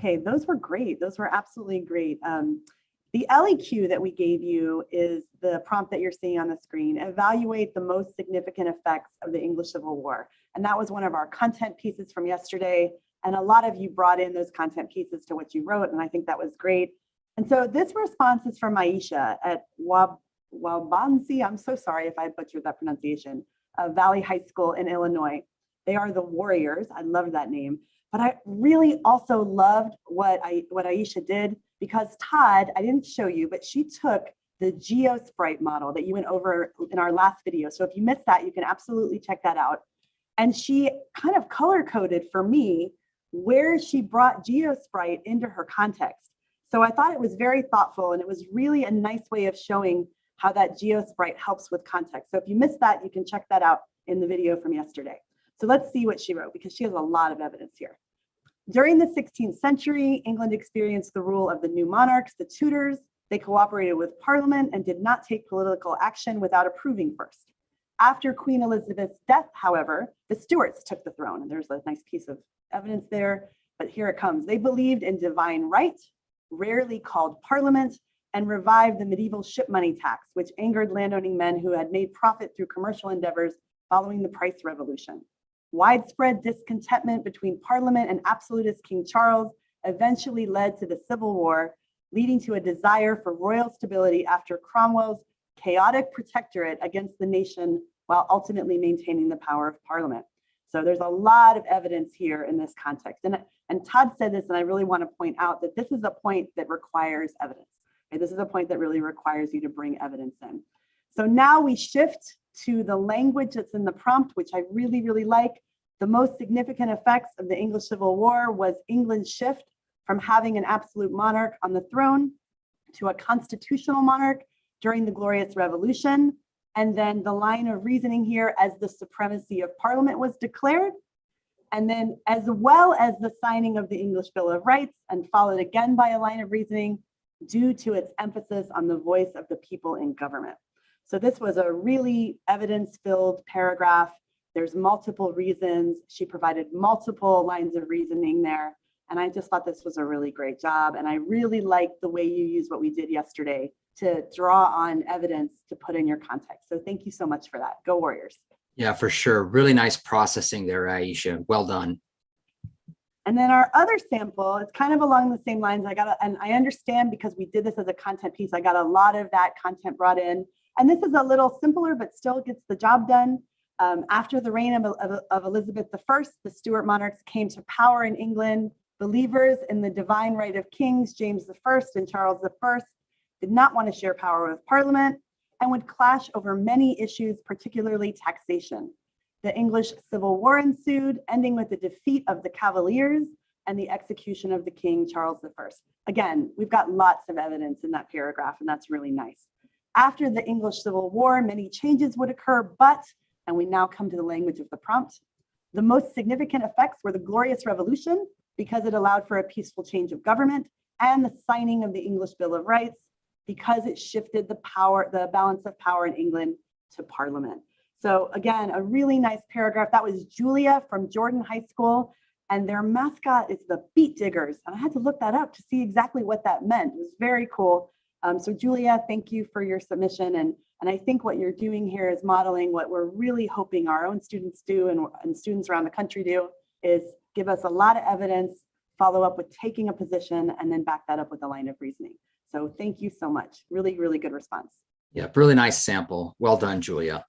Okay, those were great. Those were absolutely great. The LEQ that we gave you is the prompt that you're seeing on the screen. Evaluate the most significant effects of the English Civil War. And that was one of our content pieces from yesterday. And a lot of you brought in those content pieces to what you wrote, and I think that was great. And so this response is from Aisha at Wabansi. I'm so sorry if I butchered that pronunciation. Valley High School in Illinois. They are the Warriors. I love that name. But I really also loved what Aisha did, because Todd, I didn't show you, but she took the GeoSprite model that you went over in our last video. So if you missed that, you can absolutely check that out. And she kind of color coded for me where she brought GeoSprite into her context. So I thought it was very thoughtful, and it was really a nice way of showing how that GeoSprite helps with context. So if you missed that, you can check that out in the video from yesterday. So let's see what she wrote, because she has a lot of evidence here. During the 16th century, England experienced the rule of the new monarchs, the Tudors. They cooperated with Parliament and did not take political action without approving first. After Queen Elizabeth's death, however, the Stuarts took the throne. And there's a nice piece of evidence there, but here it comes. They believed in divine right, rarely called Parliament, and revived the medieval ship money tax, which angered landowning men who had made profit through commercial endeavors following the Price Revolution. Widespread discontentment between Parliament and absolutist King Charles eventually led to the Civil War, leading to a desire for royal stability after Cromwell's chaotic protectorate against the nation, while ultimately maintaining the power of Parliament. So there's a lot of evidence here in this context. And Todd said this, and I really want to point out that this is a point that requires evidence. Okay? This is a point that really requires you to bring evidence in. So now we shift to the language that's in the prompt, which I really, really like. The most significant effects of the English Civil War was England's shift from having an absolute monarch on the throne to a constitutional monarch during the Glorious Revolution. And then the line of reasoning here, as the supremacy of Parliament was declared, and then as well as the signing of the English Bill of Rights, and followed again by a line of reasoning due to its emphasis on the voice of the people in government. So this was a really evidence-filled paragraph. There's multiple reasons. She provided multiple lines of reasoning there. And I just thought this was a really great job. And I really liked the way you used what we did yesterday to draw on evidence to put in your context. So thank you so much for that. Go Warriors. Yeah, for sure. Really nice processing there, Aisha. Well done. And then our other sample, it's kind of along the same lines. And I understand, because we did this as a content piece, I got a lot of that content brought in. And this is a little simpler, but still gets the job done. After the reign of Elizabeth I, the Stuart monarchs came to power in England. Believers in the divine right of kings, James I and Charles I, did not want to share power with Parliament and would clash over many issues, particularly taxation. The English Civil War ensued, ending with the defeat of the Cavaliers and the execution of the King, Charles I. Again, we've got lots of evidence in that paragraph, and that's really nice. After the English Civil War, many changes would occur, but, and we now come to the language of the prompt, the most significant effects were the Glorious Revolution, because it allowed for a peaceful change of government, and the signing of the English Bill of Rights, because it shifted the balance of power in England to Parliament. So again, a really nice paragraph. That was Julia from Jordan High School, and their mascot is the Beat Diggers. And I had to look that up to see exactly what that meant. It was very cool. So Julia, thank you for your submission. And I think what you're doing here is modeling what we're really hoping our own students do, and students around the country do, is give us a lot of evidence, follow up with taking a position, and then back that up with a line of reasoning. So thank you so much. Really, really good response. Yeah, really nice sample. Well done, Julia.